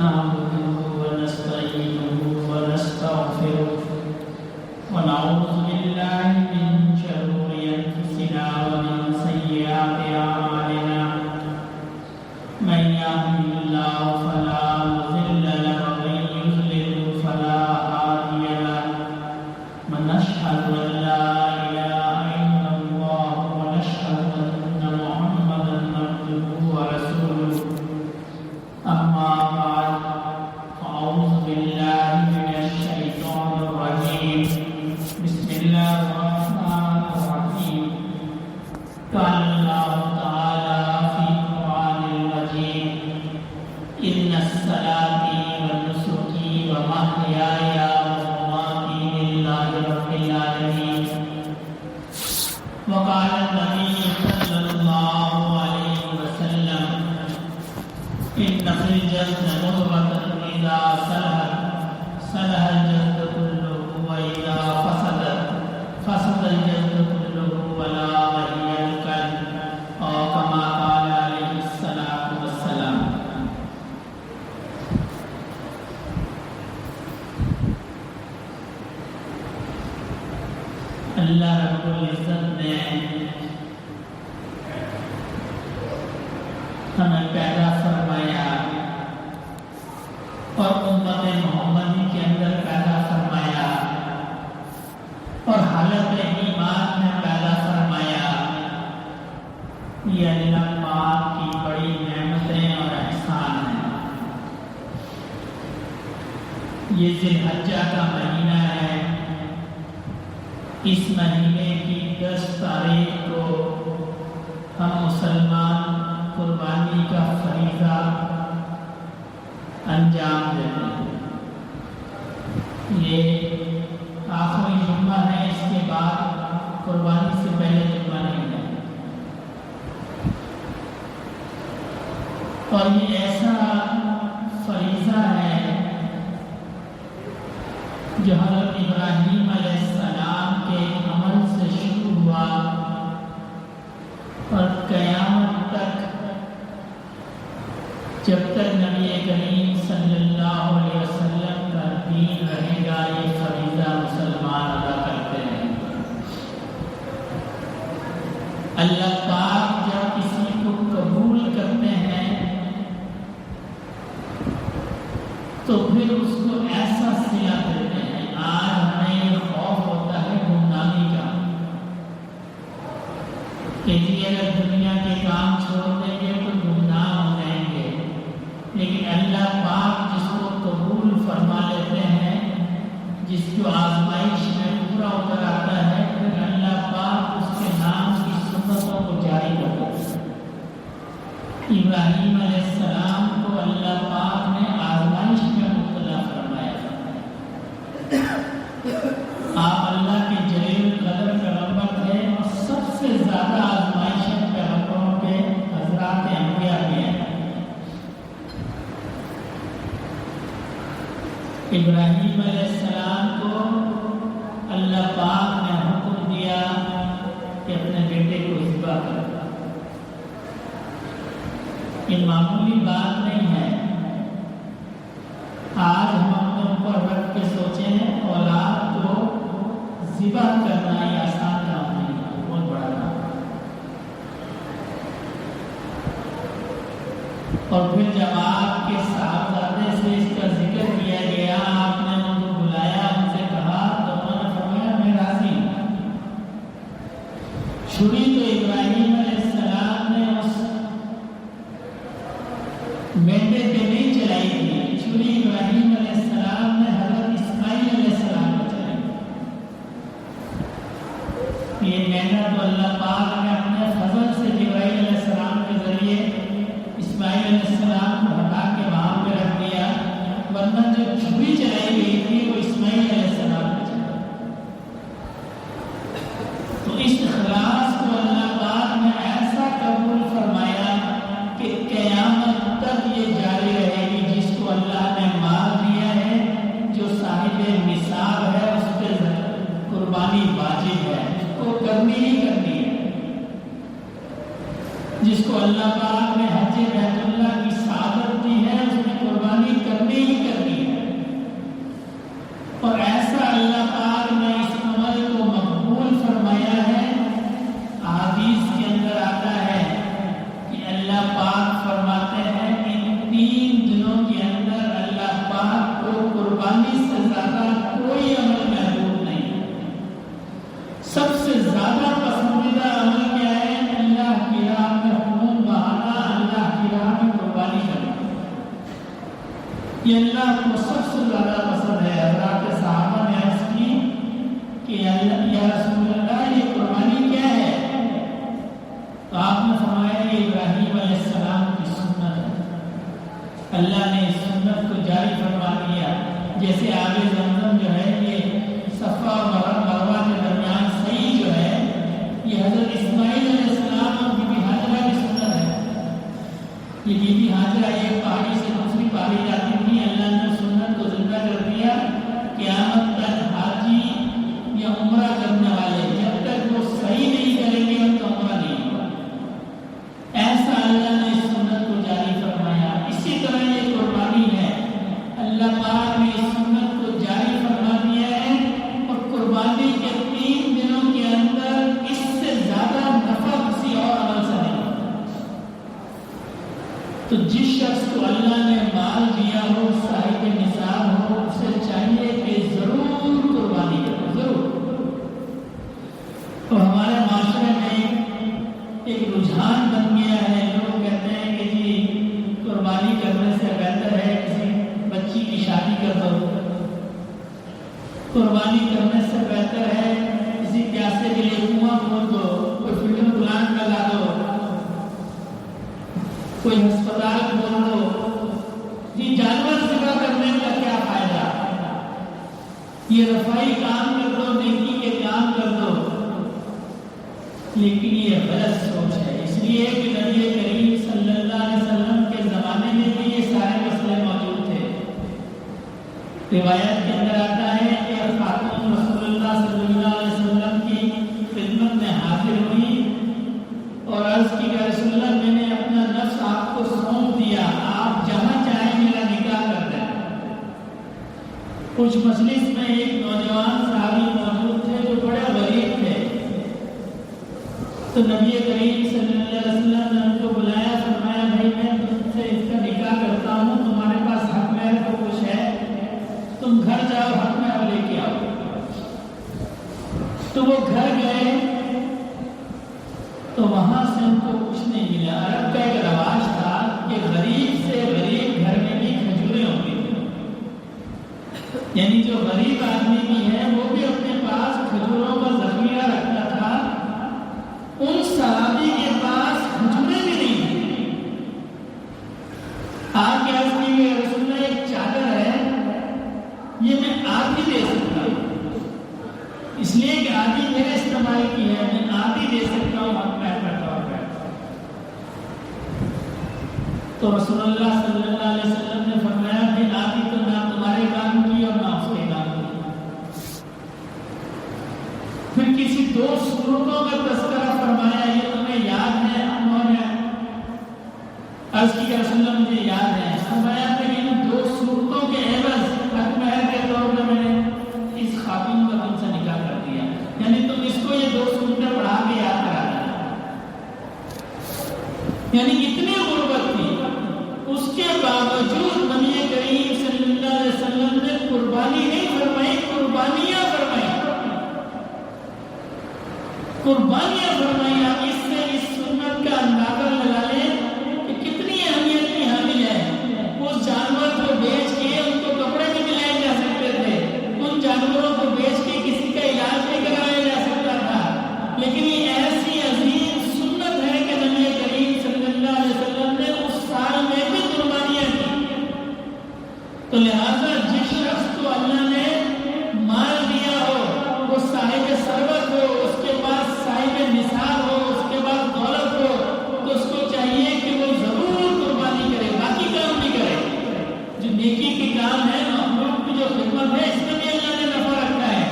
نحمده ونستعينه ونستغفره ونعوذ بالله من شرور أنفسنا ومن سيئات أعمالنا من يهده الله فلا مضل له ومن يضلل فلا هادي له ونشهد أن لا إله إلا الله ونشهد أن محمدا عبده ورسوله أما بعد فأعوذ بالله من الشيطان الرجيم بسم الله الرحمن الرحيم قال الله تعالى في القرآن المجيد إن صلاتي ونسكي ومحياي ومماتي لله رب العالمين وقال النبي صلى الله عليه وسلم إن في الجسد مضغة إذا صلح الجسد كله وإذا فسد الجسد كله ولا وهي القلب أو كما قال عليه الصلاة والسلام. اللہ رب العزت نے ہمیں پیدا فرمایا اور امت محمدی کے اندر پیدا فرمایا اور حالت ایمان میں پیدا فرمایا. یہ اللہ پاک کی بڑی نعمتیں اور احسان ہیں. یہ ذی الحجہ کا مہینہ ہے. اس مہینے کی 10 تاریخ کو ہم مسلمان قربانی کا فریضہ انجام دیتے ہیں. یہ آخری جمعہ ہے. اس کے بعد قربانی سے پہلے جمعہ نہیں ہے. اور یہ ایسا فریضہ ہے جو حضرت ابراہیم علیہ السلام کے عمل سے شروع ہوا اور قیامت تک جب تک نبی کریم صلی اللہ علیہ وسلم کا دین رہے گا یہ فریضہ مسلمان ادا کرتے ہیں. اللہ پاک جب کسی کو قبول کرتے ہیں تو پھر اس کو ایسا صلہ دیتے ہیں. آج ہمیں یہ خوف ہوتا ہے گمنامی کا کہ اگر دنیا کے کام چھوڑ دیں گے تو گمنام ہو جائیں گے. لیکن اللہ پاک جس کو قبول فرما لیتے ہیں, جس کو آزمائش میں پورا اتر آتا ہے, پھر اللہ پاک اس کے نام کی سنتوں کو جاری کرتا ہے. ابراہیم علیہ السلام کو اللہ پاک نے آزمائش میں مبتلا فرمایا. آپ اللہ کے جلیل قدر پیغمبر تھے اور سب سے زیادہ آزمائشیں پیغمبروں کے حضرات انبیاء میں ہیں. ابراہیم علیہ السلام کو اللہ پاک نے حکم دیا کہ اپنے بیٹے کو ذبح کر. یہ معمولی بات نہیں ہے. آج ہم اپنے اوپر رکھ کے سوچیں اولاد کو ذبح کرنا یہ آسان کام نہیں ہے, بہت بڑا کام. اور پھر جب آپ کے صاحبزادے سے اس کا ذکر کیا گیا, آپ نے ان کو بلایا, ان سے کہا, تو انہوں نے فرمایا میں راضی ہوں. چھری تو ابراہیم علیہ السلام نے اس بیٹے پہ نہیں چلائی تھی, چھری ابراہیم علیہ السلام نے حضرت اسماعیل علیہ السلام کو چلائی. یہ محنت تو اللہ پاک نے اپنے فضل سے جبرائیل علیہ السلام کے ذریعے اسماعیل علیہ السلام کو ہٹا کے وہاں پہ رکھ دیا, ورنہ جو چھری چلائی گئی تھی وہ اسماعیل علیہ السلام نے چلائی. تو اس اخلاص کو اللہ پاک نے ایسا قبول فرمایا کہ قیامت تک یہ جاری رہے گی. جس کو اللہ نے مال دیا ہے, جو صاحب نصاب ہے, اس پہ قربانی واجب ہے, اس کو کرنی ہی کرنی ہے. جس کو اللہ پاک نے حج بیت اللہ کی سعادت دی ہے, اس میں قربانی کرنی یہ اللہ کو سب سے زیادہ پسند ہے۔ حضرات صحابہ نے عرض کی کہ یا رسول اللہ یہ قربانی کیا ہے؟ تو آپ نے فرمایا یہ ابراہیم علیہ السلام کی سنت ہے۔ اللہ نے اس سنت کو جاری فرما دیا۔ جیسے آب زمزم جو ہے یہ صفا اور مروہ کے درمیان صحیح جو ہے یہ حضرت اسماعیل علیہ السلام اور بی بی ہاجرہ کی سنت ہے۔ یہ بی بی ہاجرہ ایک پہاڑی سے دوسری پہاڑی جاتی تھی، اللہ نے سنت کو زندہ کر دیا۔ قیامت تک حاجی یا عمرہ کرنے والے جب تک وہ صحیح نہیں کریں گے ان کا عمرہ نہیں ہوگا۔ ایسا اللہ نے اس سنت کو جاری فرمایا۔ اسی طرح یہ قربانی ہے، اللہ پاک نے اس سنت کو جاری فرما دیا ہے، اور قربانی کے 3 دنوں کے اندر اس سے زیادہ نفع کسی اور عمل سے نہیں ہوتا۔ تو جس شخص کو اللہ نے مال دیا ہو، صاحب نصاب ہو، اسے چاہیے کہ ضرور قربانی کرے، ضرور۔ تو ہمارے معاشرے میں ایک رجحان بن گیا ہے، لوگ کہتے ہیں کہ جی قربانی کرنے سے بہتر ہے کسی بچی کی شادی کر دو، قربانی کرنے سے بہتر ہے کسی پیاسے کے لیے کنواں کھود دو، کوئی فلٹر پلانٹ لگا دو، کوئی ہسپتال کھول دو۔ جی جانور ذبح کرنے کا کیا فائدہ؟ یہ رفائی کام کر دو، نیکی کے کام کر دو، لیکن یہ غلط سوچ ہے۔ اس لیے کہ نبی کریم صلی اللہ علیہ وسلم کے زمانے میں بھی یہ سارے مسئلے موجود تھے۔ روایت کے اندر آتا ہے کہ خاتون رسول اللہ صلی اللہ علیہ وسلم کی خدمت میں حاضر ہوئی اور عرض کی کہ رسول اللہ میں نے اپنا نفس آپ کو سونپ دیا، آپ جہاں چاہیں میرا نکاح کر دیں۔ کچھ مجلس میں ایک نوجوان صحابی موجود تھے جو بڑے غریب تھے، تو نبی کریم صلی اللہ علیہ وسلم نے ان کو بلایا، فرمایا بھائی میں تم سے اس کا نکاح کرتا ہوں، تمہارے پاس حق مہر کو کچھ ہے، تم گھر جاؤ حق مہر لے کے آؤ۔ تو وہ گھر گئے تو وہاں سے ان کو کچھ نہیں ملا۔ عرب کا ایک رواج تھا کہ غریب سے غریب گھر میں بھی کھجوریں ہوتی تھیں، یعنی جو غریب آدمی بھی ہے وہ بھی اپنے پاس کھجوروں کا ذخیرہ رکھتا تھا۔ ان صحابی کے پاس کھجوریں بھی نہیں تھیں۔ آپ کیا کہ رسول اللہ ایک چادر ہے، یہ میں آدھی دے سکتا ہوں، اس لیے کہ آدھی میرے استعمال کی ہے، میں آدھی دے سکتا ہوں حق مہر کا طور پر۔ تو رسول اللہ صلی اللہ علیہ وسلم نے فرمایا کہ آدھی تو نہ تمہارے کام کی اور نہ اس کے کام کی۔ پھر کسی 2 صورتوں کا تذکرہ فرمایا، یہ تمہیں یاد ہے؟ انہوں نے عرض کی کہ رسول اللہ مجھے یاد ہے۔ فرمایا کہ ان 2 صورتوں کے عوض حق مہر کے طور پر میں نے اس خاتون کا تم سے نکاح کر دیا، یعنی تم اس کو یہ 2 صورتیں پڑھا کے یاد کرا دیا۔ یعنی اتنی غربت تھی، اس کے باوجود نبی کریم صلی اللہ علیہ وسلم نے قربانی نہیں فرمائی، قربانیاں فرمائی، قربانیاں فرمائی۔ آپ اس سے اس سنت کا اندازہ لگا لیں کہ کتنی اہمیت کی حامل ہے۔ اس جانور کو بیچ کے ان کو کپڑے بھی دلائے جا سکتے تھے، ان جانوروں کو بیچ کے کسی کا علاج بھی کرایا جا سکتا تھا، لیکن یہ ایسی عظیم سنت ہے کہ نبی کریم صلی اللہ علیہ وسلم نے اس سال میں بھی قربانیاں کی۔ تو لہذا جس شخص کو اللہ نے مال دیا ہو، وہ صاحب ثروت ہو، اس کے پاس صاحب نصاب ہو، اس کے پاس دولت ہو، تو اس کو چاہیے کہ وہ ضرور قربانی کرے، باقی کام بھی کرے۔ جو نیکی کے کام ہے، مخلوق کی جو خدمت ہے، اس میں بھی اللہ نے نفع رکھا ہے،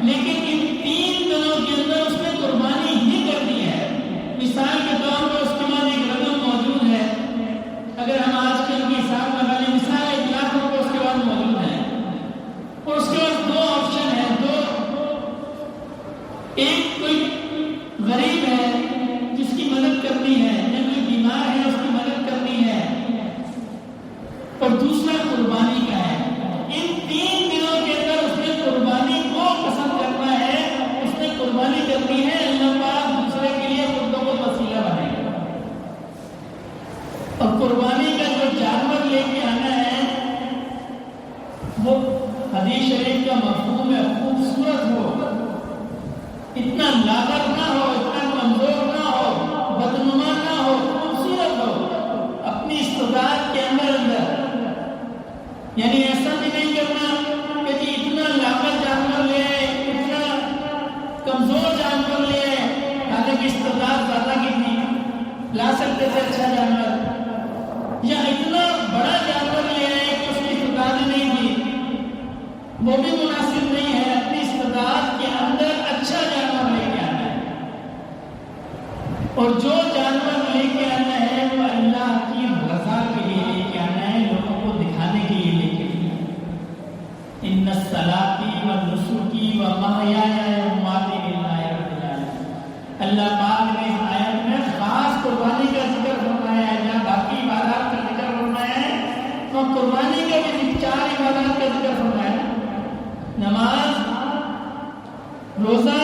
لیکن ان 3 دنوں کے اندر اس نے قربانی ہی کر دی ہے۔ مثال کے طور پر اس کے بعد ایک رقم موجود ہے، اگر ہم آج کل کے حساب لگا لیں، مثال 1 لاکھ روپے اس کے بعد موجود ہے، اور اس کے بعد 2 آپشن ہیں، ایک کوئی غریب ہے جس کی مدد کرنی ہے، یا کوئی بیمار ہے اس کی مدد کرنی ہے، اور دوسرا قربانی کا ہے۔ ان 3 دنوں کے اندر اس نے قربانی کو پسند کرنا ہے، اس نے قربانی کرنی ہے، اللہ پاک دوسرے کے لیے خود کو وسیلہ بنائے گا۔ اور قربانی کا جو جانور لے کے آنا ہے وہ حدیث شریف کا مفہوم ہے خوبصورت ہو، اتنا لاغر نہ ہو، اتنا کمزور نہ ہو، بدنما نہ ہو، خوبصورت ہو اپنی استطاعت کے اندر یعنی ایسا بھی نہیں کرنا کہ جی اتنا لاغر جانور لے آئے، اتنا کمزور جانور لے آئے، حالانکہ استطاعت زیادہ کی تھی، لا سکتے تھے اچھا جانور، یا اتنا بڑا جانور لے آئے کہ اس کی استطاعت نہیں تھی، وہ بھی مناسب نہیں ہے۔ اپنی استطاعت کے اندر اچھا جانور لے کے آنا ہے، اور جو جانور لے کے آنا ہے وہ اللہ کی رضا کے لیے لے کے آنا ہے، لوگوں کو دکھانے کے لیے لے کے آنا ہے۔ ان الصلاۃ ونسکی ومحیایا ومماتی للہ رب العالمین۔ اللہ پاک نے اس آیت میں خاص قربانی کا ذکر فرمایا ہے، جہاں باقی عبادات کا ذکر فرمایا ہے تو قربانی کا بھی 4 عبادات کا ذکر فرمایا ہے، نماز، روزہ،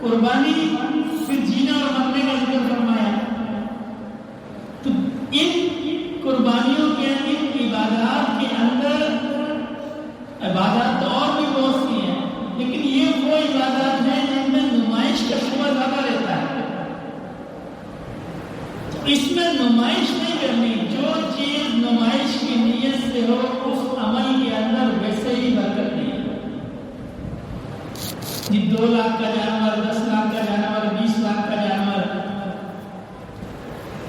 قربانی، پھر جینا اور مرنے کا ذکر فرمایا۔ تو ان قربانیوں کے ان عبادات کے اندر عبادات اور بھی بہت سی ہیں، لیکن یہ وہ عبادات ہیں جن میں نمائش کا شبہ زیادہ رہتا ہے۔ اس میں نمائش نہیں کرنی، جو چیز نمائش کی نیت سے ہو اس عمل کے اندر ویسے ہی برکت نہیں ہے۔ جی 2 لاکھ کا جانور، 10 لاکھ کا جانور، 20 لاکھ کا جانور،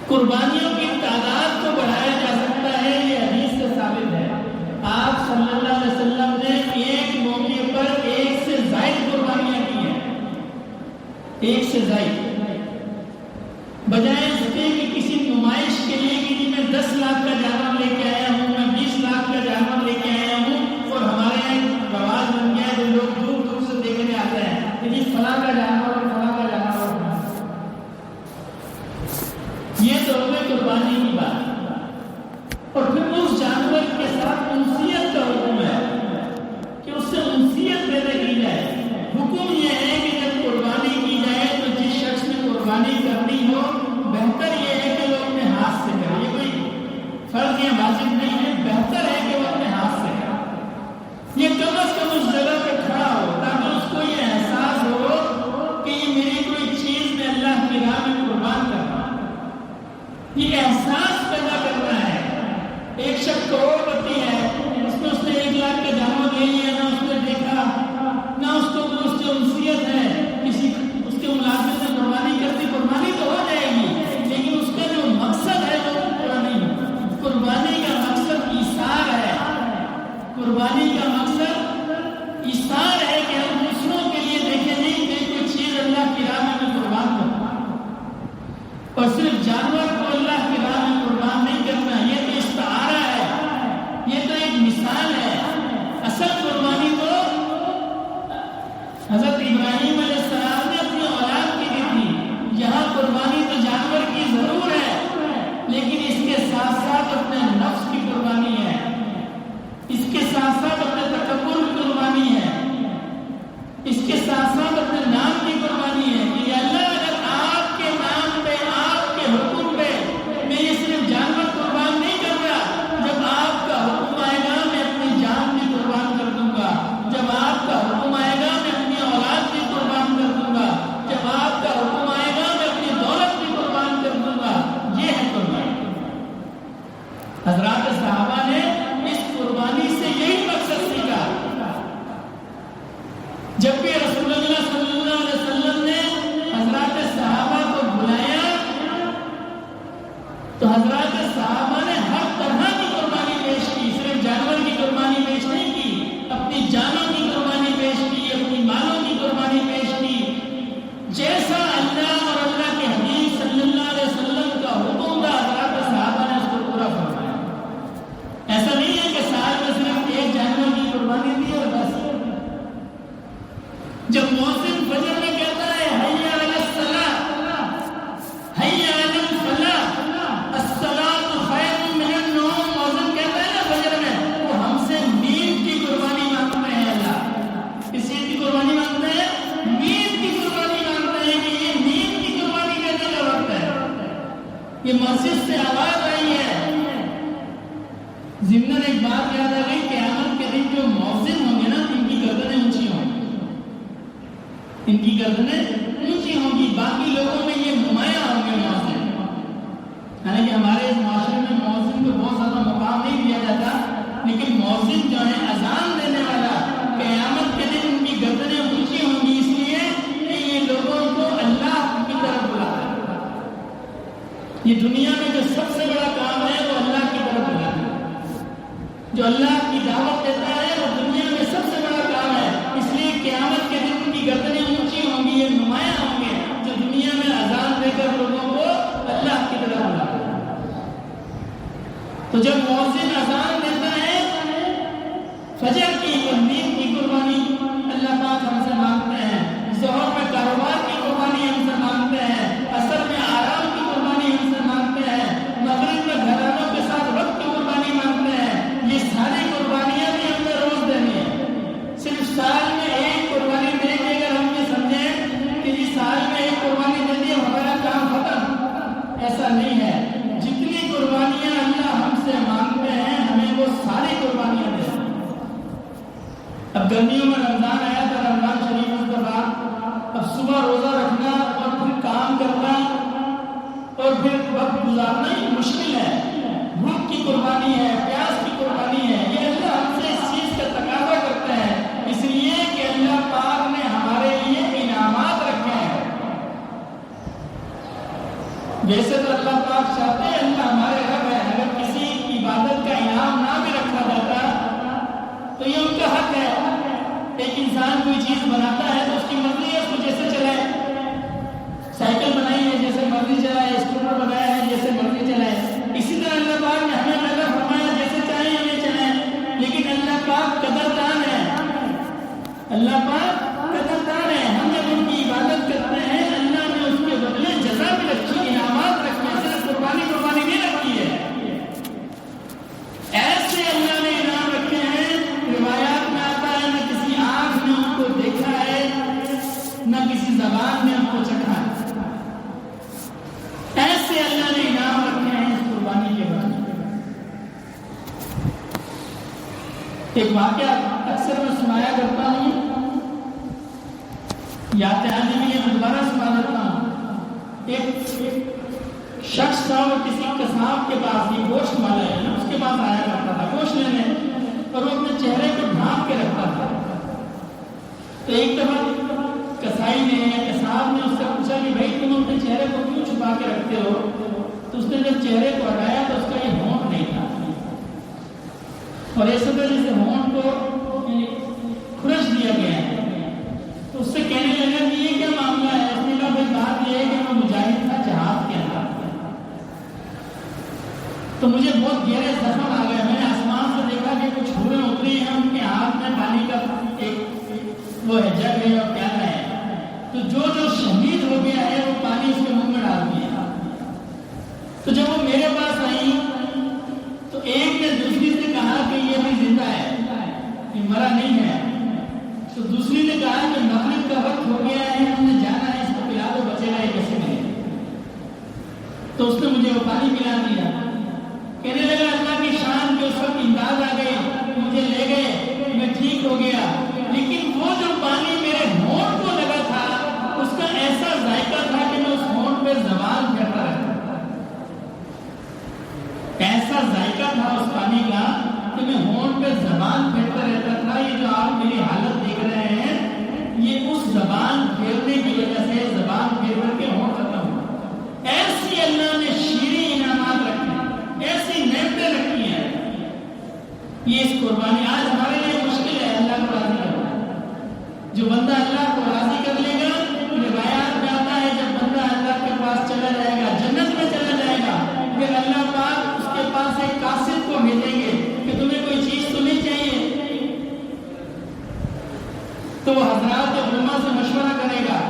قربانیوں کی تعداد کو بڑھایا جا سکتا ہے، یہ حدیث سے ثابت ہے۔ آپ صلی اللہ علیہ وسلم نے ایک موقع پر 1 سے زائد قربانیاں کی ہیں، 1 سے زائد، بجائے اس کے کہ کسی نمائش کے لیے کہ میں 10 لاکھ کا جانور لے کے آیا ہوں، میں 20 لاکھ کا جانور لے کے آیا ہوں، اور ہمارے یہاں رواج بن گیا ہے جو لوگ دور دور سے دیکھنے آتے ہیں کہ جی فلاں کا جانور اور فلاں کا جانور، یہ تو ہو گئی قربانی کی بات۔ اور پھر اس جانور کے ساتھ انسیت کا حکم ہے کہ اس سے انسیت پیدا کی جائے۔ حکم یہ ہے کہ جب قربانی کی جائے تو جس شخص نے قربانی کرنی ہو بہتر یہ ہے کہ وہ اپنے ہاتھ سے کرے، یہ کوئی فرض یا واجب نہیں ہے، بہتر ہے کہ وہ اپنے ہاتھ سے کرے، یہ کم از کم اس جگہ پہ کھڑا ہو تاکہ اس کو یہ احساس ہو کہ یہ میری کوئی چیز میں اللہ کی راہ میں قربان کر رہا ہوں، یہ احساس پیدا کرنا ہے۔ ایک شخص کروڑپتی ہے، اس نے 1 لاکھ کا جانور لے لیا، نہ اس نے دیکھا نہ اس کو اس سے انسیت ہے، کسی اس کے ملازمت سے قربانی کرتی، قربانی تو ہو جائے گی لیکن اس کا جو مقصد ہے وہ پورا نہیں ہوگا۔ قربانی کا مقصد ایثار ہے، قربانی کا مقصد ایثار ہے کہ ہم دوسروں کے لیے دیکھیں نہیں کہ کوئی چیز اللہ کی راہ میں قربان کرنا، اور صرف جانور کو اللہ کی راہ میں قربان نہیں کرنا، یہ تو استعارہ ہے، یہ تو ایک مثال ہے۔ اصل قربانی تو حضرت ابراہیم علیہ السلام نے اپنی اولاد کی دی تھی، یہاں قربانی تو جانور کی ضرور ہے لیکن اس کے ساتھ ساتھ اپنے نفس کی قربانی ہے، اس کے ساتھ ساتھ اپنے تکبر کی قربانی ہے، اس کے ساتھ ساتھ اپنے نام کی قربانی ہے کہ اللہ اگر آپ کے نام پہ، آپ کے حکم پہ میں یہ صرف جانور قربان نہیں کر رہا، جب آپ کا حکم آئے گا میں اپنی جان بھی قربان کر دوں گا، جب آپ کا حکم آئے گا میں اپنی اولاد بھی قربان کر دوں گا، جب آپ کا حکم آئے گا میں اپنی دولت بھی قربان کر دوں گا، یہ ہے قربانی۔ حضرات صحابہ نے اس قربانی سے یہی مقصد سیکھا۔ جب بھی رسول اللہ صلی اللہ علیہ وسلم نے حضرات صحابہ کو بلایا تو حضرات صحابہ نے ہر طرح کی قربانی پیش کی، صرف جانور کی قربانی پیش نہیں کی، اپنی جانوں کی قربانی پیش کی، اپنی مالوں کی قربانی پیش کی، جیسا اللہ اور اللہ کے حبیب صلی اللہ علیہ وسلم کا حکم تھا حضرات صحابہ نے اس کو پورا فرمایا۔ ایسا نہیں ہے کہ سال میں صرف 1 جانور کی قربانی دی اور بس۔ جب مؤذن فجر میں کہتا ہے حی علی الصلاۃ، حی علی الفلاح، الصلاۃ خیر من النوم، مؤذن کہتا ہے نا فجر میں، وہ ہم سے نیند کی قربانی مانگتے ہیں۔ اللہ کس چیز کی قربانی مانگتے ہیں؟ نیند کی قربانی مانگتے ہیں کہ یہ نیند کی قربانی کرنے کا وقت ہے۔ یہ مسجد سے آواز آئی ہے ضمن ایک بات یاد آ گئی، قیامت کے دن جو مؤذن ہوں گے نا، ان کی گردنیں اونچی ہوں گی، ان کی گردنیں اونچی ہوں گی، باقی لوگوں میں یہ نمایاں ہوں گے مؤذن۔ حالانکہ ہمارے اس معاشرے میں مؤذن کو بہت زیادہ مقام نہیں دیا جاتا، لیکن مؤذن جو ہے اذان دینے والا، قیامت کے دن ان کی گردنیں اونچی ہوں گی، اس لیے کہ یہ لوگوں کو اللہ کی طرف بلاتا ہے۔ یہ دنیا میں جو سب سے بڑا کام ہے وہ اللہ کی طرف بلاتا ہے، جو اللہ کی دعوت دیتا ہے وہ دنیا میں سب سے بڑا کام ہے، اس لیے قیامت کے دن ان کی گردنیں اونچی ہوں گی، یہ نمایاں ہوں گے جو دنیا میں اذان دے کر لوگوں کو اللہ کی طرف بلاتا ہے۔ تو جب مؤذن اذان دیتا ہے فجر کی اور نیند کی قربانی اللہ پاک ہم سے مانگتے ہیں، ظہر میں کاروبار کی قربانی ہم سے مانگتے ہیں، عصر میں آرام کی قربانی ہم سے مانگتے ہیں، مغرب میں گھرانوں کے ساتھ وقت کی قربانی مانگتے ہیں۔ یہ ساری قربانیاں بھی ہم نے روز دینی ہے۔ صرف سال میں ایک قربانی دے کے اگر ہم یہ سمجھیں کہ جس سال میں ایک قربانی دے دی ہمارا کام ختم، ایسا نہیں ہے۔ جتنی قربانیاں اللہ ہم سے مانگتے ہیں ہمیں وہ ساری قربانیاں دیں۔ اب گرمیوں میں رمضان آیا تھا، رمضان شریف اس کے بعد اب صبح روزہ رکھنا اور پھر کام کرنا اور پھر وقت گزارنا یہ مشکل ہے، بھوک کی قربانی ہے، پیاس کی قربانی ہے، یہ اللہ ہم سے اس چیز کا تقاضا کرتے ہیں، اس لیے کہ اللہ پاک نے ہمارے لیے انعامات رکھے ہیں۔ ویسے تو اللہ پاک چاہتے ہیں، اللہ ہمارے رب ہے، اگر کسی عبادت کا انعام نہ بھی رکھا جاتا تو یہ ان کا حق ہے۔ ایک انسان کوئی چیز بناتا ہے تو اس کی مرضی ہے، اس کو جیسے چلائے، سائیکل بنائی ہے جیسے مرضی چلائے، اسکوٹر بنایا ہے جیسے مرضی چلائے، اسی طرح اللہ پاک نے ہمیں پیدا فرمایا جیسے چاہیں ہمیں چلائیں، لیکن اللہ پاک قدردان ہے، اللہ پاک قدردان ہے، ہم جب ان کی عبادت کرتے ہیں اللہ نے اس کے بدلے جزا بھی رکھی، انعامات رکھے ہیں، صرف قربانی نہیں رکھی ہے، ایسے اللہ نے انعام رکھے ہیں۔ روایات میں آتا ہے نہ کسی آنکھ نے ان کو دیکھا ہے نہ کسی زبان نے ان کو چکھا ہے، ایسے اللہ نے انعام رکھے ہیں اس قربانی کے بارے میں۔ ایک واقعہ اکثر میں سنایا کرتا ہوں، یاد دہانی میں یہ دوبارہ سنا دیتا ہوں۔ ایک شخص تھا، وہ کسی قصاب کے پاس، یہ گوشت والا ہے نا، اس کے پاس آیا کرتا تھا گوشت لینے، اور وہ اپنے چہرے کو ڈھانپ کے رکھتا تھا۔ تو ایک دفعہ کسائی نے یا قصاب نے اس سے پوچھا کہ بھائی تم اپنے چہرے کو کیوں چھپا کے رکھتے ہو؟ تو اس نے جب چہرے کو ہٹایا تو اس کا یہ ہونٹ نہیں تھا، اور ایسے تو جیسے ہونٹ کو کھرچ دیا گیا ہے۔ تو اس سے کہنے لگا کہ یہ کیا معاملہ ہے؟ اس نے کہا بھائی بات یہ ہے کہ میں مجاہد تھا جہاد کے اندر، تو مجھے بہت گہرے زخم آ گئے، میں نے آسمان سے دیکھا کہ کچھ ہوئے اتری ہیں، ان کے ہاتھ میں پانی کا ایک وہ ہے جگ ہے اور پیالہ ہے، تو جو شہید ہو گیا ہے وہ پانی اس کے منہ میں ڈال دیا۔ تو جب وہ میرے پاس آئی تو ایک نے دوسری سے کہا کہ یہ ابھی زندہ ہے، یہ مرا نہیں ہے۔ تو دوسری نے کہا کہ مغرب کا وقت ہو گیا ہے، ہم نے جانا ہے، اس کو پلا دو، بچے گا یہ کیسے ملے؟ تو اس نے مجھے وہ پانی پلا دیا۔ کہنے لگا اللہ کی شان کے اس وقت انداز آ گئی، مجھے لے گئے، میں ٹھیک ہو گیا، لیکن وہ جو پانی میرے ہونٹ کو لگا تھا اس کا ایسا ذائقہ تھا کہ میں اس ہونٹ پہ زبان پھیرتا رہتا تھا، ایسا ذائقہ تھا اس پانی کا کہ میں ہونٹ پہ زبان پھیرتا رہتا تھا۔ یہ جو آپ میری حالت دیکھ رہے ہیں یہ اس زبان پھیرنے کی وجہ سے، زبان پھیر کر کے ہونٹ ختم ہوا۔ ایسی اللہ نے شیریں انعامات رکھے، ایسی نعمتیں رکھی ہیں۔ یہ اس قربانی آج ہمارے لیے مشکل ہے اللہ کو راضی کرنا۔ جو بندہ اللہ کو راضی کر لے گا، روایات میں آتا ہے جب بندہ اللہ کے پاس چلا جائے گا، جنت میں چلا جائے گا، پھر اللہ پاک اس کے پاس ایک قاصد کو بھیجیں گے کہ تمہیں کوئی چیز تو نہیں چاہیے، تو وہ حضرات علماء سے مشورہ کرے گا۔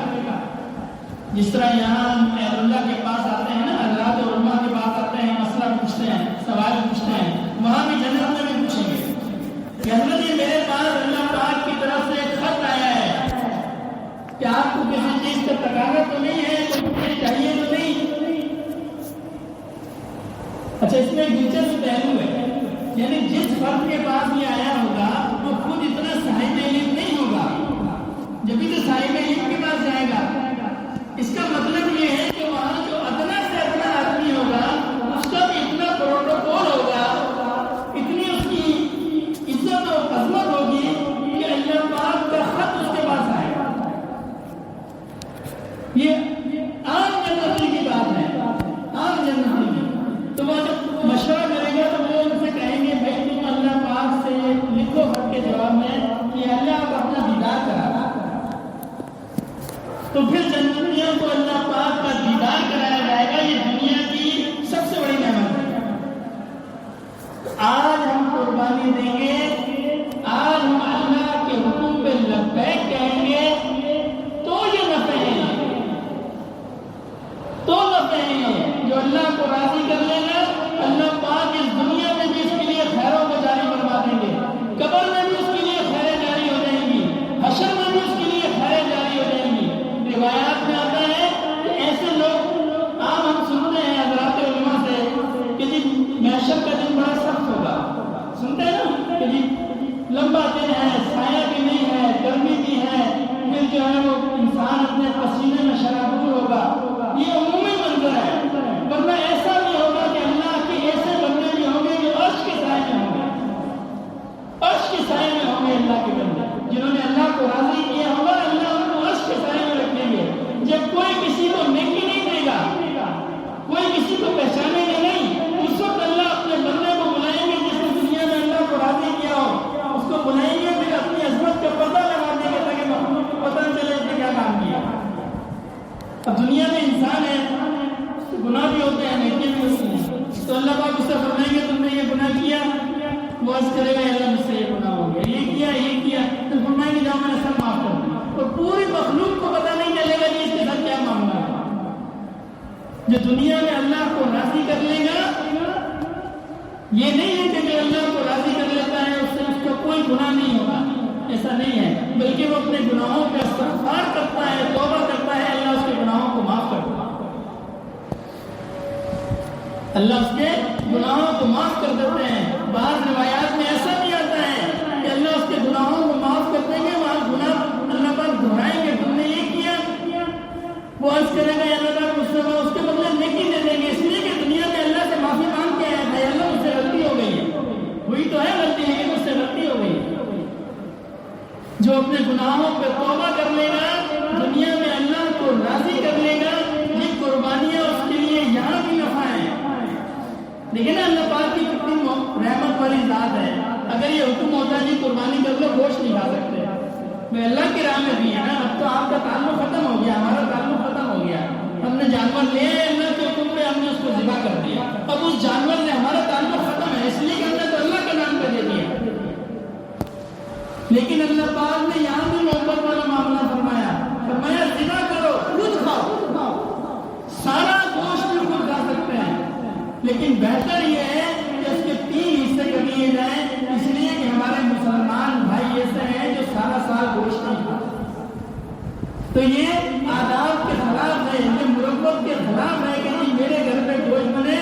جس طرح یہاں اہل اللہ کے پاس آتے ہیں نا، حضرات علماء کے پاس آتے ہیں، مسئلہ پوچھتے ہیں، سوال پوچھتے ہیں، وہاں بھی جنت میں بھی پوچھیں گے کہ حضرت یہ میرے پاس اللہ پاک کی طرف سے ایک خط آیا ہے کہ آپ کو کسی چیز کا تقاضا تو نہیں ہے، تو مجھے چاہیے تو نہیں۔ اچھا، اس میں ایک دلچسپ پہلو ہے، یعنی جس فرد کے پاس یہ آیا ہوگا وہ خود اتنا صاحب علم نہیں ہوگا، جبھی تو صاحب علم کے پاس جائے گا۔ اس کا مطلب یہ ہے کہ وہاں جو ادنا سے ادنا آدمی ہوگا اس کا بھی اتنا پروٹوکول ہوگا، اتنی اس کی عزت اور عظمت ہوگی کہ اللہ پاک کا خط اس کے پاس آئے گا۔ یہ عام جنتی کی بات ہے، عام جنتی کی۔ تو وہ جب مشورہ کرے گا تو وہ ان سے کہیں گے بھائی تم اللہ پاک سے لکھو خط کے جواب میں کہ اللہ آپ اپنا دیدار کرا۔ تو پھر جنتیوں کو اللہ پاک کا دیدار کرایا جائے گا۔ یہ دنیا کی سب سے بڑی نعمت ہے۔ آج ہم قربانی دیں گے، آج ہم اللہ کے حکم پہ لبیک کہیں گے تو یہ نفع ہے، تو نفع ہے جو اللہ کو راضی کر لے گا۔ اللہ پاک اس دنیا میں بھی اس کے لیے خیروں کو جاری فرما دیں گے، قبر میں بھی اس کے لیے خیریں جاری ہو جائیں گی، حشر میں بھی اس کے لیے خیریں جاری ہو جائیں گی۔ روایات میں آتا ہے کہ ایسے لوگ عام ہم سنتے ہیں حضرات علماء سے کہ جی محشر کا دن بڑا سخت ہوگا، سنتے ہیں نا کہ جی لمبا دن ہے، سایہ بھی نہیں ہے، گرمی بھی ہے، پھر جو ہے وہ انسان اپنے پسینے میں شرابور ہوگا۔ یہ عمومی منظر ہے، ورنہ ایسا بھی ہوگا کہ اللہ کے ایسے بندے بھی ہوں گے جو عرش کے سائے میں ہوں گے، عرش کے سائے میں ہوں گے اللہ کے بندے جنہوں نے اللہ کو راضی کیا ہوگا، اللہ ان کو عرش کے سائے میں رکھیں گے۔ جب کوئی کسی کو نیکی نہیں دے گا، کوئی کسی کو پہچانے گا نہیں، اس وقت اللہ اپنے بندے کو بلائیں گے جس نے دنیا میں اللہ کو راضی کیا ہو، اس کو بلائیں گے، پھر اپنی عظمت کا پردہ لگا دیں گے تاکہ مخلوق کو پتہ چلے اس نے کیا کام کیا۔ اب دنیا میں انسان ہے، گناہ بھی ہوتے ہیں، نیکی بھی ہوتی ہیں، تو اللہ پاک اس سے فرمائیں گے تم نے یہ گناہ کیا، وہ عرض کرے گا اللہ مجھ سے یہ گناہ ہو گیا، یہ کیا، تو فرمائیں گے جاؤ میں نے سب معاف کر دیا۔ اور پوری مخلوق کو پتہ نہیں چلے گا کہ اس کے ساتھ کیا معاملہ ہے۔ جو دنیا میں اللہ کو راضی کر لے گا، یہ نہیں ہے کہ جو اللہ کو راضی کر لیتا ہے اس سے اس کا کوئی گناہ نہیں ہوگا، ایسا نہیں ہے، بلکہ وہ اپنے گناہوں کا استغفار کرتا ہے، توبہ کرتا ہے، اللہ اس کے گناہوں کو معاف کرتا ہے، اللہ اس کے گناہوں کو معاف کر دیتے ہیں۔ بعض روایات میں ایسا بھی آتا ہے کہ اللہ اس کے گناہوں کو معاف کر دیں گے، وہاں گناہ اللہ پاک دہرائیں گے، تم نے یہ کیا، وہ عرض کرے گا اللہ تعالیٰ مجھ سے اس کے بدلے نیکی دے دیں گے، اس لیے کہ دنیا میں اللہ سے معافی مانگ کے آیا تھا، اللہ مجھ سے غلطی ہو گئی ہے، ہوئی تو ہے غلطی ہے کہ مجھ سے غلطی ہو گئی ہے۔ جو اپنے گناہوں پہ توبہ کر لے گا، دنیا میں اللہ کو راضی کر لے گا، یہ قربانیاں اس کے لیے یہاں بھی نفع ہے۔ لیکن اللہ پاک کی کتنی رحمت والی ذات ہے، اگر یہ حکم ہوتا ہے جی قربانی کر لو، گوشت نہیں کھا سکتے، میں اللہ کی راہ میں بھی ہے نا، اب تو آپ کا تعلق ختم ہو گیا، ہمارا تعلق ختم ہو گیا، ہم نے جانور لے اللہ کے حکم پہ، ہم نے اس کو ذبح کر دیا، اب اس جانور نے ہمارا تعلق ختم ہے، اس لیے کہ ہم نے تو اللہ کے نام پہ دے دیا۔ لیکن اللہ پاک نے یہاں بھی محبت والا معاملہ فرمایا ذبح کرو، خود کھاؤ، سارا گوشت بھی خود کھا سکتے ہیں، لیکن بہتر یہ ہے کہ اس کے 3 حصے کر لیے جائیں، اس لیے کہ ہمارے مسلمان بھائی ایسے ہیں جو سارا سال گوشت نہیں کھاتے۔ تو یہ آداب کے خلاف ہے، یہ مربت کے خلاف ہے کہ میرے گھر پہ گوشت بنے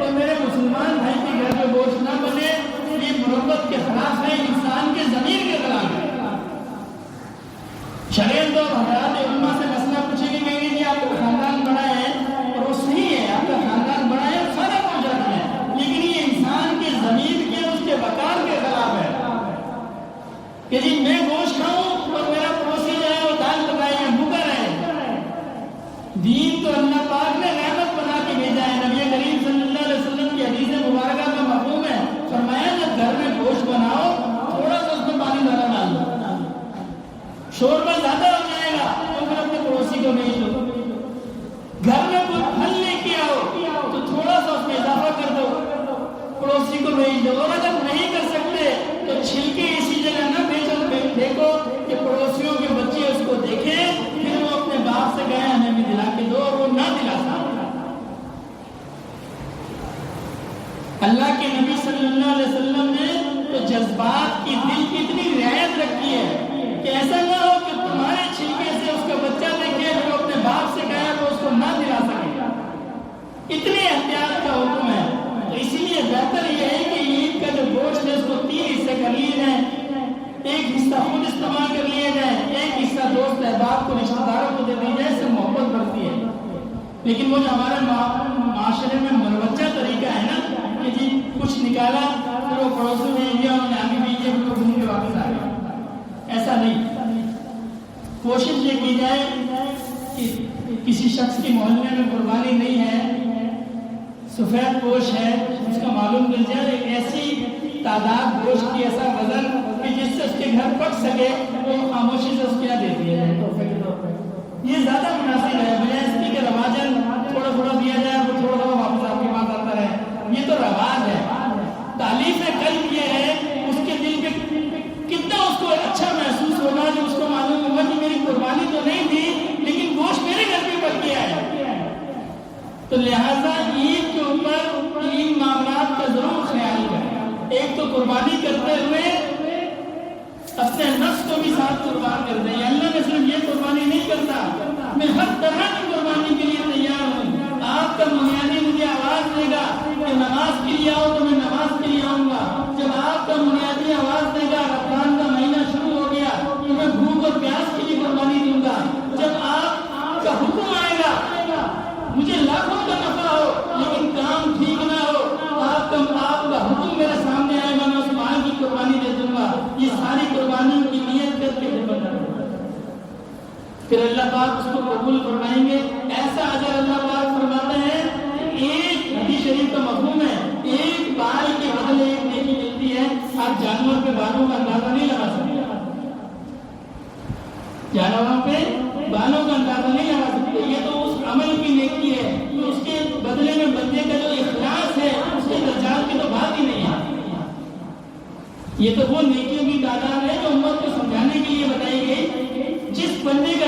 اور میرے مسلمان بھائی کے گھر پہ گوشت نہ بنے، یہ مربت کے خلاف ہے، انسان کے ضمیر کے خلاف ہے۔ شریعت اور حضرات علماء سے مسئلہ پوچھیں گے، کہیں گے کہ آپ کا خاندان بڑا ہے، اور وہ صحیح ہے، آپ کا خاندان بڑا ہے، سارا کچھ جاتا ہے، لیکن یہ انسان کے ضمیر کے، اس کے وقار کے خلاف ہے کہ جی میں گوشت کھاؤں اور میرا پڑوسی جو ہے وہ دال پکائے یا بھوکا رہے۔ دین تو اللہ پاک نے رحمت بنا کے بھیجا ہے، نبی کریم صلی اللہ علیہ وسلم کی حدیث مبارکہ کا مفہوم ہے، فرمایا جب گھر میں گوشت بناؤ تھوڑا سا اس میں پانی ڈالا ڈال دو، شوربہ زیادہ ہو جائے گا تو پھر اپنے پڑوسی کو بھیج دو۔ گھر میں کوئی پھل لے کے آؤ تو تھوڑا سا اس میں اضافہ کر دو، پڑوسی کو بھیج دو، اور اگر نہیں کر سکتے تو چھلکے اسی جگہ نہ بھیجو، دیکھو کہ پڑوسیوں کے بچے اس کو دیکھیں، پھر وہ اپنے باپ سے کہیں ہمیں بھی دلا کے دو، اور وہ نہ دلا سکتا۔ اللہ کے نبی صلی اللہ علیہ وسلم نے تو جذبات کی، دل کی اتنی رعایت رکھی ہے کہ ایسا نہ ہو کہ تمہارے چھلکے سے اس کا بچہ دیکھے، پھر وہ اپنے باپ سے کہے وہ اس کو نہ دلا سکے، اتنی احتیاط کا حکم ہے۔ تو اسی لیے بہتر یہ ہے کہ عید کا جو گوشت حصہ خود استعمال کر لیا جائے، ایک حصہ دوست احباب کو، رشتہ داروں کو دے دی جائے، اس سے محبت بڑھتی ہے۔ لیکن وہ جو ہمارے معاشرے میں مروجہ طریقہ ہے نا کہ جی کچھ نکالا پھر وہ پڑوسوں میں دیا، انہوں نے آگے بھیجے، پھر وہ گھوم کے واپس آ گئے، ایسا نہیں۔ کوشش یہ کی جائے کہ کسی شخص کی محلے میں قربانی نہیں ہے، سفید گوشت ہے، اس کا معلوم مل جائے، ایک ایسی تعداد گوشت کی، ایسا وزن کہ جس سے اس کے گھر پک سکے، وہ خاموشی سے اس کے یہاں دے دیا جائے تحفے کے طور پہ۔ یہ زیادہ مناسب ہے، بجائے اس کی کہ رواجن تھوڑا تھوڑا دیا جائے، وہ تھوڑا تھوڑا واپس آپ کے پاس آتا ہے، یہ تو رواج ہے۔ تعلیف قلب یہ ہے اس کے دل پہ کتنا اس کو اچھا محسوس ہوگا جو اس کو معلوم ہوگا کہ میری قربانی تو نہیں تھی لیکن گوشت میرے گھر پہ پک گیا ہے۔ تو لہٰذا عید کے اوپر ان معاملات کا ضرور خیال کریں۔ ایک تو قربانی کرتے ہوئے اپنے نفس کو بھی ساتھ قربان کر دیں۔ اللہ میں صرف یہ قربانی نہیں کرتا، میں ہر طرح کی قربانی کے لیے تیار ہوں۔ آپ کا منیادی مجھے آواز دے گا کہ نماز کے لیے آؤ تو میں نماز کے لیے آؤں گا۔ جب آپ کا منیادی آواز دے گا رمضان کا مہینہ شروع ہو گیا تو میں بھوک اور پیاس کے لیے قربانی دوں گا۔ جب آپ کا حکم آئے گا مجھے لاکھوں کا نفع ہو لیکن کام ٹھیک نہ ہو، آپ کا حکم میرے سامنے آئے گا، میں اس مال کی قربانی دے دوں گا۔ یہ ساری قربانی کی نیت کر کے پھر اللہ پاک اس کو قبول فرمائیں گے۔ ایسا اجر اللہ پاک فرماتے ہیں، ایک حدیث شریف کا مفہوم ہے، ایک بال کے بدلے ایک نیکی ملتی ہے۔ آپ جانور پہ بالوں کا اندازہ نہیں لگا سکتے، جانوروں پہ بالوں کا اندازہ نہیں لگا سکتے، یہ تو اس عمل کی نیکی ہے، تو اس کے بدلے میں بندے کا جو اخلاص ہے اس کے درجات کی تو بات ہی نہیں ہے۔ یہ تو وہ نیکیوں کی تعداد ہے جو امت کو سمجھانے کے لیے بتائی گئی، جس بندے کا